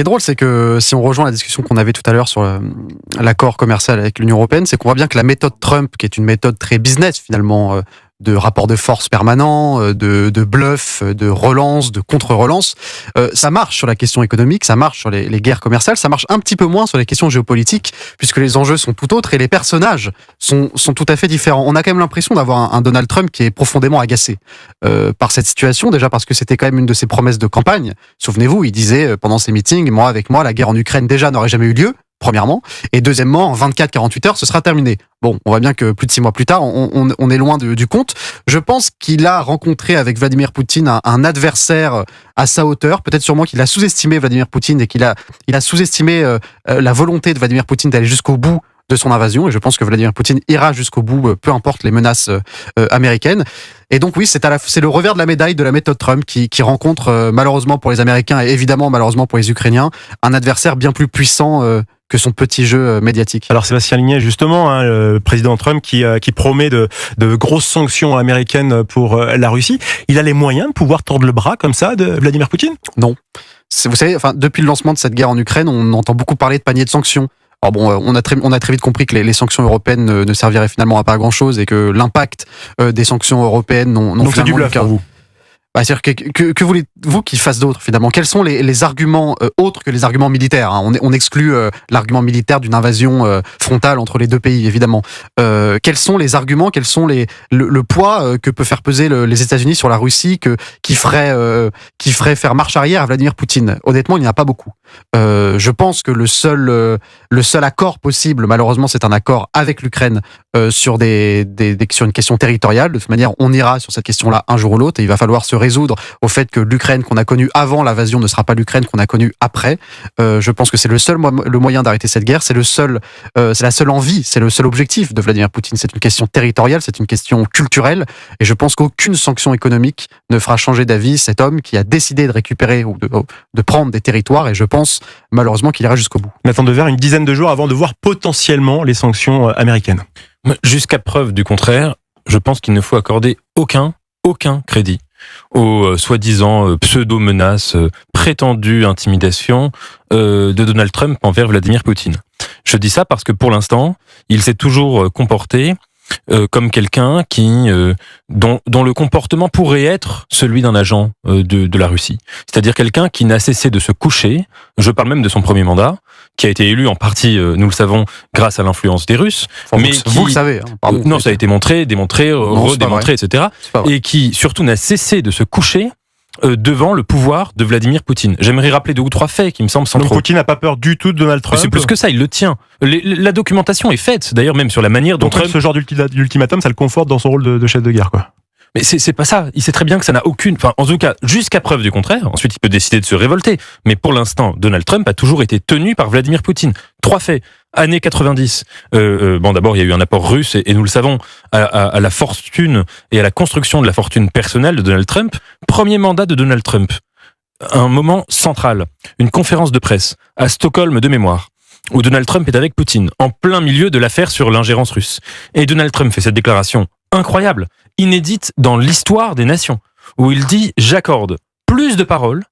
qui est drôle, c'est que si on rejoint la discussion qu'on avait tout à l'heure sur l'accord commercial avec l'Union européenne, c'est qu'on voit bien que la méthode Trump, qui est une méthode très business finalement, de rapport de force permanent, de bluff, de relance, de contre-relance, ça marche sur la question économique, ça marche sur les guerres commerciales, ça marche un petit peu moins sur les questions géopolitiques, puisque les enjeux sont tout autres et les personnages sont tout à fait différents. On a quand même l'impression d'avoir un Donald Trump qui est profondément agacé par cette situation, déjà parce que c'était quand même une de ses promesses de campagne. Souvenez-vous, il disait pendant ses meetings, avec moi, la guerre en Ukraine déjà n'aurait jamais eu lieu, premièrement, et deuxièmement, en 24-48 heures, ce sera terminé. Bon, on voit bien que plus de 6 mois plus tard, on est loin du compte. Je pense qu'il a rencontré avec Vladimir Poutine un adversaire à sa hauteur. Peut-être sûrement qu'il a sous-estimé Vladimir Poutine et qu'il a sous-estimé la volonté de Vladimir Poutine d'aller jusqu'au bout de son invasion. Et je pense que Vladimir Poutine ira jusqu'au bout, peu importe les menaces américaines. Et donc oui, c'est le revers de la médaille de la méthode Trump qui rencontre malheureusement pour les Américains et évidemment malheureusement pour les Ukrainiens un adversaire bien plus puissant que son petit jeu médiatique. Alors Sébastien Lignet, justement, le président Trump qui promet de grosses sanctions américaines pour la Russie, il a les moyens de pouvoir tordre le bras comme ça de Vladimir Poutine ? Non. Vous savez, depuis le lancement de cette guerre en Ukraine, on entend beaucoup parler de panier de sanctions. Alors bon, on a très vite compris que les sanctions européennes ne serviraient finalement à pas grand-chose et que l'impact des sanctions européennes n'ont donc c'est du bluff pour vous. C'est-à-dire que voulez-vous qu'il fasse d'autres finalement ? Quels sont les arguments autres que les arguments militaires, hein ? On exclut l'argument militaire d'une invasion frontale entre les deux pays, évidemment. Quels sont les arguments ? Quels sont le poids que peut faire peser les États-Unis sur la Russie qui ferait faire marche arrière à Vladimir Poutine ? Honnêtement, il n'y en a pas beaucoup. Je pense que le seul accord possible, malheureusement, c'est un accord avec l'Ukraine sur sur une question territoriale. De toute manière, on ira sur cette question-là un jour ou l'autre et il va falloir se résoudre au fait que l'Ukraine qu'on a connue avant l'invasion ne sera pas l'Ukraine qu'on a connue après. Je pense que c'est le moyen d'arrêter cette guerre, c'est la seule envie, c'est le seul objectif de Vladimir Poutine. C'est une question territoriale, c'est une question culturelle et je pense qu'aucune sanction économique ne fera changer d'avis cet homme qui a décidé de récupérer ou de prendre des territoires et je pense malheureusement qu'il ira jusqu'au bout. Nathan Dever, une dizaine de jours avant de voir potentiellement les sanctions américaines. Jusqu'à preuve du contraire, je pense qu'il ne faut accorder aucun crédit aux soi-disant pseudo-menaces, prétendues intimidations de Donald Trump envers Vladimir Poutine. Je dis ça parce que pour l'instant, il s'est toujours comporté comme quelqu'un dont le comportement pourrait être celui d'un agent de la Russie. C'est-à-dire quelqu'un qui n'a cessé de se coucher, je parle même de son premier mandat, qui a été élu en partie, nous le savons, grâce à l'influence des Russes. Enfin, mais vous le savez. Hein, pardon, non, ça a été montré, démontré, redémontré, etc. Et qui surtout n'a cessé de se coucher devant le pouvoir de Vladimir Poutine. J'aimerais rappeler 2 ou 3 faits qui me semblent centraux. Donc Poutine n'a pas peur du tout de Donald Trump. Mais c'est plus que ça, il le tient. La documentation est faite, d'ailleurs même sur la manière dont Trump... ce genre d'ultimatum, ça le conforte dans son rôle de chef de guerre, quoi. Mais c'est pas ça. Il sait très bien que ça n'a aucune... Enfin, en tout cas, jusqu'à preuve du contraire. Ensuite, il peut décider de se révolter. Mais pour l'instant, Donald Trump a toujours été tenu par Vladimir Poutine. 3 faits. Années 90. D'abord, il y a eu un apport russe, et nous le savons, à la fortune et à la construction de la fortune personnelle de Donald Trump. Premier mandat de Donald Trump. Un moment central. Une conférence de presse à Stockholm de mémoire, où Donald Trump est avec Poutine, en plein milieu de l'affaire sur l'ingérence russe. Et Donald Trump fait cette déclaration incroyable, inédite dans l'histoire des nations, où il dit « J'accorde plus de paroles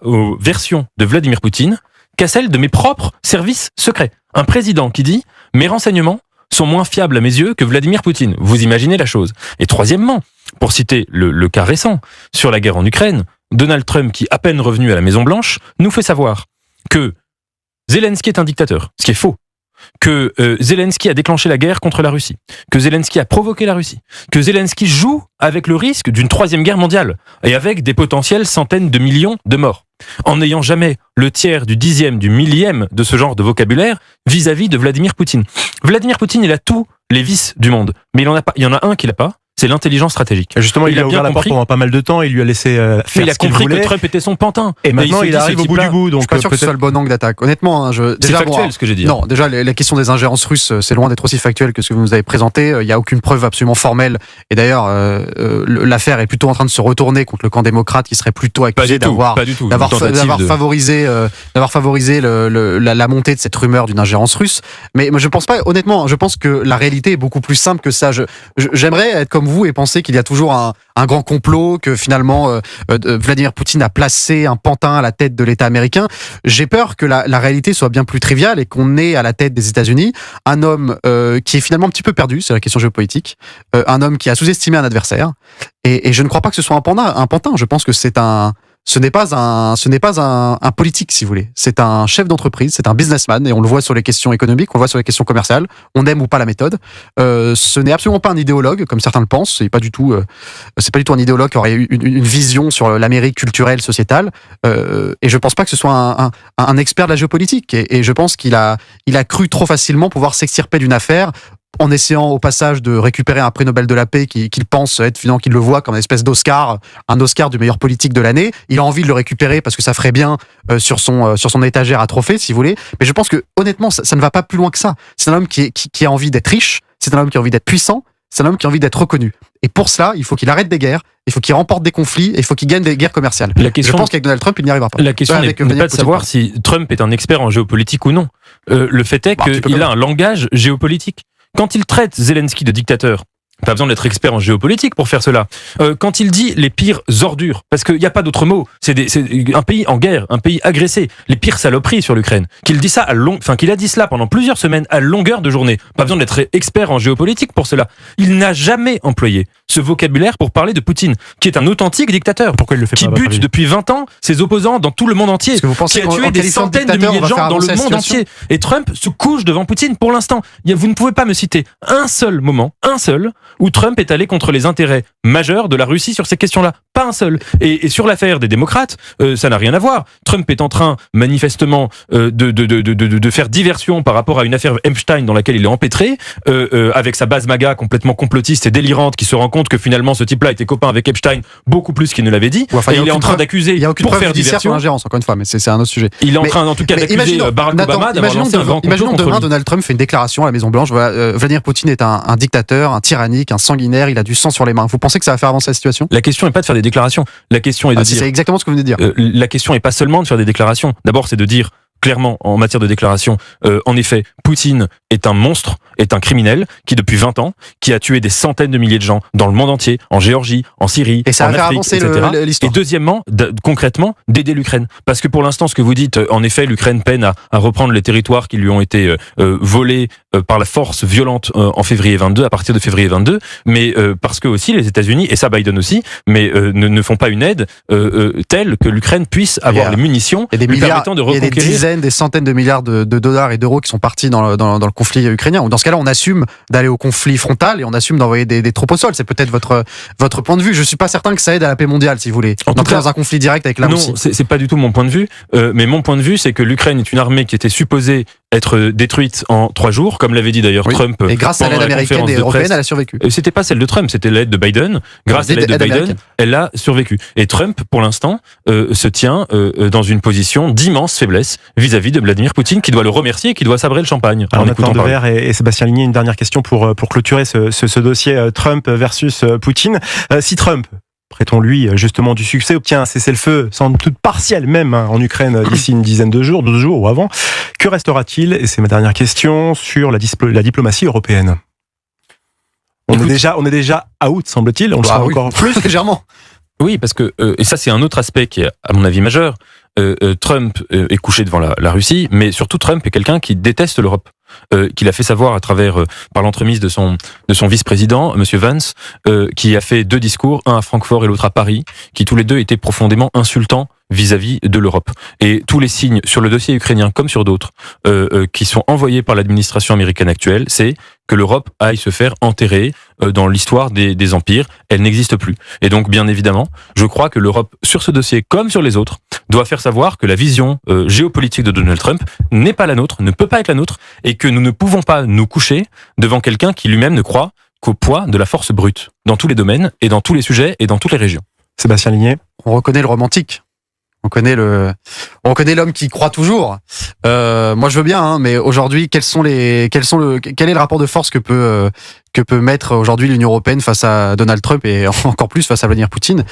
aux versions de Vladimir Poutine qu'à celles de mes propres services secrets. » Un président qui dit « Mes renseignements sont moins fiables à mes yeux que Vladimir Poutine. » Vous imaginez la chose. Et troisièmement, pour citer le cas récent, sur la guerre en Ukraine, Donald Trump, qui à peine revenu à la Maison-Blanche, nous fait savoir que Zelensky est un dictateur, ce qui est faux. Que Zelensky a déclenché la guerre contre la Russie, que Zelensky a provoqué la Russie, que Zelensky joue avec le risque d'une 3e guerre mondiale et avec des potentielles centaines de millions de morts, en n'ayant jamais le tiers, du 10e, du 1000e de ce genre de vocabulaire vis-à-vis de Vladimir Poutine. Vladimir Poutine, il a tous les vices du monde, mais il y en a un qu'il n'a pas, c'est l'intelligence stratégique. Justement, il a ouvert la porte pendant pas mal de temps, il lui a laissé faire ce qu'il voulait. Il a compris que Trump était son pantin. Et maintenant, il arrive au bout du bout. Donc je suis pas sûr que ce soit le bon angle d'attaque. Honnêtement, c'est factuel ce que j'ai dit. Non, déjà, la question des ingérences russes, c'est loin d'être aussi factuel que ce que vous nous avez présenté. Il n'y a aucune preuve absolument formelle. Et d'ailleurs, l'affaire est plutôt en train de se retourner contre le camp démocrate qui serait plutôt accusé d'avoir favorisé la montée de cette rumeur d'une ingérence russe. Mais je pense pas, honnêtement, je pense que la réalité est beaucoup plus simple que ça. J'aimerais être comme comme vous et penser qu'il y a toujours un grand complot, que finalement Vladimir Poutine a placé un pantin à la tête de l'État américain. J'ai peur que la réalité soit bien plus triviale et qu'on ait à la tête des États-Unis un homme qui est finalement un petit peu perdu, c'est la question géopolitique, un homme qui a sous-estimé un adversaire. Et je ne crois pas que ce soit un pantin. Je pense que ce n'est pas un politique, si vous voulez. C'est un chef d'entreprise, c'est un businessman, et on le voit sur les questions économiques, on le voit sur les questions commerciales. On aime ou pas la méthode. Ce n'est absolument pas un idéologue, comme certains le pensent. C'est pas du tout un idéologue qui aurait eu une vision sur l'Amérique culturelle, sociétale. Et je pense pas que ce soit un expert de la géopolitique. Et je pense qu'il a cru trop facilement pouvoir s'extirper d'une affaire, en essayant au passage de récupérer un prix Nobel de la paix qu'il pense être, finalement, qu'il le voit comme une espèce d'Oscar, un Oscar du meilleur politique de l'année. Il a envie de le récupérer parce que ça ferait bien sur son étagère à trophées, si vous voulez. Mais je pense que, honnêtement, ça ne va pas plus loin que ça. C'est un homme qui a envie d'être riche, c'est un homme qui a envie d'être puissant, c'est un homme qui a envie d'être reconnu. Et pour cela, il faut qu'il arrête des guerres, il faut qu'il remporte des conflits, et il faut qu'il gagne des guerres commerciales. Je pense qu'avec Donald Trump, il n'y arrivera pas. La question n'est pas de savoir si Trump est un expert en géopolitique ou non. Le fait est qu'il a un langage géopolitique. Quand il traite Zelensky de dictateur, pas besoin d'être expert en géopolitique pour faire cela. Quand il dit les pires ordures, parce qu'il n'y a pas d'autre mot, c'est un pays en guerre, un pays agressé, les pires saloperies sur l'Ukraine. Qu'il dit ça qu'il a dit cela pendant plusieurs semaines à longueur de journée. Pas besoin d'être expert en géopolitique pour cela. Il n'a jamais employé ce vocabulaire pour parler de Poutine, qui est un authentique dictateur. Pourquoi il le fait qui pas, bute depuis 20 ans ses opposants dans tout le monde entier, que vous pensez qui a tué des centaines de milliers de gens dans le monde entier. Et Trump se couche devant Poutine pour l'instant. Vous ne pouvez pas me citer un seul moment, où Trump est allé contre les intérêts majeurs de la Russie sur ces questions-là. Pas un seul. Et sur l'affaire des démocrates, ça n'a rien à voir. Trump est en train, manifestement, de faire diversion par rapport à une affaire Epstein dans laquelle il est empêtré, avec sa base MAGA complètement complotiste et délirante, qui se rend compte que finalement ce type-là était copain avec Epstein beaucoup plus qu'il ne l'avait dit. Enfin, et il est en train d'accuser, il y a aucune pour faire diversion, sur l'ingérence, encore une fois, mais c'est un autre sujet. Il est en train, en tout cas, d'accuser Barack Obama d'avoir lancé un grand complot Imaginons contre demain, lui. Donald Trump fait une déclaration à la Maison Blanche. Voilà, Vladimir Poutine est un dictateur, un tyrannique, un sanguinaire. Il a du sang sur les mains. Vous pensez que ça va faire avancer la situation? La question n'est pas de faire des déclarations. La question est de dire. C'est exactement ce que vous venez de dire. La question n'est pas seulement de faire des déclarations. D'abord, c'est de dire clairement, en matière de déclaration, en effet, Poutine est un monstre, est un criminel qui, depuis 20 ans, qui a tué des centaines de milliers de gens dans le monde entier, en Géorgie, en Syrie, et ça en va faire Afrique, avancer etc. l'histoire. Et deuxièmement, concrètement, d'aider l'Ukraine. Parce que pour l'instant, ce que vous dites, en effet, l'Ukraine peine à reprendre les territoires qui lui ont été volés par la force violente en février 22, à partir de février 22, mais parce que aussi les États-Unis, et ça Biden aussi, mais ne font pas une aide telle que l'Ukraine puisse avoir les munitions lui permettant de reconquérir. Il y a des dizaines, des centaines de milliards de dollars et d'euros qui sont partis dans le conflit ukrainien. Dans ce cas-là, on assume d'aller au conflit frontal et on assume d'envoyer des troupes au sol. C'est peut-être votre point de vue. Je suis pas certain que ça aide à la paix mondiale, si vous voulez. Entrer dans un conflit direct avec la Russie. Non, c'est pas du tout mon point de vue. Mais mon point de vue, c'est que l'Ukraine est une armée qui était supposée être détruite en 3 jours, comme l'avait dit d'ailleurs Trump. Et grâce à l'aide américaine et européenne, elle a survécu. C'était pas celle de Trump, c'était l'aide de Biden. Grâce à l'aide de Biden, elle a survécu. Et Trump, pour l'instant, se tient dans une position d'immense faiblesse vis-à-vis de Vladimir Poutine, qui doit le remercier et qui doit sabrer le champagne. Alors, Nathan Dever et Sébastien Ligné, une dernière question pour clôturer ce dossier Trump versus Poutine. Si Trump, prêtons-lui justement du succès, obtient un cessez-le-feu sans doute partiel même en Ukraine d'ici une dizaine de jours, 12 jours ou avant, que restera-t-il, et c'est ma dernière question, sur la diplomatie européenne? On est déjà out, semble-t-il, on le sera encore plus légèrement. Oui, parce que, et ça c'est un autre aspect qui est à mon avis majeur, Trump est couché devant la Russie, mais surtout Trump est quelqu'un qui déteste l'Europe. Qu'il a fait savoir à travers, par l'entremise de son vice-président, Monsieur Vance, qui a fait 2 discours, un à Francfort et l'autre à Paris, qui tous les deux étaient profondément insultants vis-à-vis de l'Europe. Et tous les signes sur le dossier ukrainien comme sur d'autres, qui sont envoyés par l'administration américaine actuelle, c'est que l'Europe aille se faire enterrer dans l'histoire des empires. Elle n'existe plus. Et donc, bien évidemment, je crois que l'Europe, sur ce dossier comme sur les autres, doit faire savoir que la vision géopolitique de Donald Trump n'est pas la nôtre, ne peut pas être la nôtre, et que nous ne pouvons pas nous coucher devant quelqu'un qui lui-même ne croit qu'au poids de la force brute, dans tous les domaines, et dans tous les sujets, et dans toutes les régions. Sébastien Ligné. On reconnaît le romantique. On reconnaît l'homme qui croit toujours. Moi, je veux bien, hein, mais aujourd'hui, quel est le rapport de force que que peut mettre aujourd'hui l'Union européenne face à Donald Trump et encore plus face à Vladimir Poutine.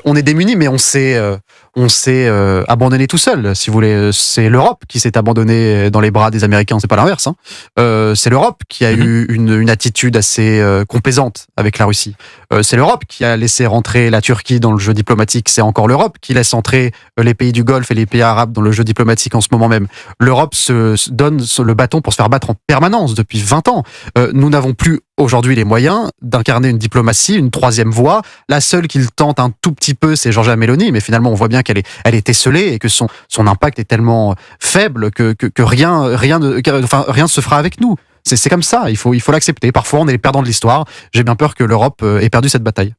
On est démunis, mais on s'est abandonné tout seul. Si vous voulez, c'est l'Europe qui s'est abandonnée dans les bras des Américains, c'est pas l'inverse. C'est l'Europe qui a eu une attitude assez complaisante avec la Russie. C'est l'Europe qui a laissé rentrer la Turquie dans le jeu diplomatique. C'est encore l'Europe qui laisse entrer les pays du Golfe et les pays arabes dans le jeu diplomatique en ce moment même. L'Europe se donne le bâton pour se faire battre en permanence depuis 20 ans. Nous n'avons plus aujourd'hui les moyens d'incarner une diplomatie, une troisième voie. La seule qu'il tente un tout petit peu, c'est Giorgia Meloni, mais finalement on voit bien qu'elle est esselée et que son impact est tellement faible que rien ne se fera avec nous. C'est comme ça, il faut l'accepter. Parfois on est les perdants de l'histoire. J'ai bien peur que l'Europe ait perdu cette bataille.